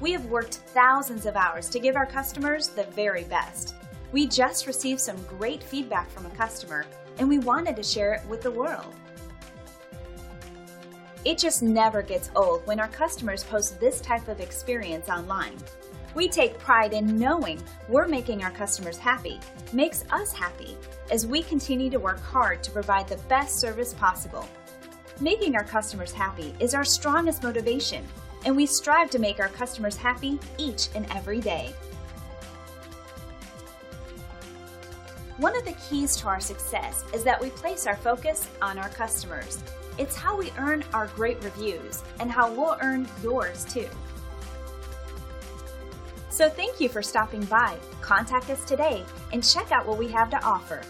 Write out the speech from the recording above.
We have worked thousands of hours to give our customers the very best. We just received some great feedback from a customer, and we wanted to share it with the world. It just never gets old when our customers post this type of experience online. We take pride in knowing we're making our customers happy, makes us happy, as we continue to work hard to provide the best service possible. Making our customers happy is our strongest motivation, and we strive to make our customers happy each and every day. One of the keys to our success is that we place our focus on our customers. It's how we earn our great reviews and how we'll earn yours too. So thank you for stopping by. Contact us today and check out what we have to offer.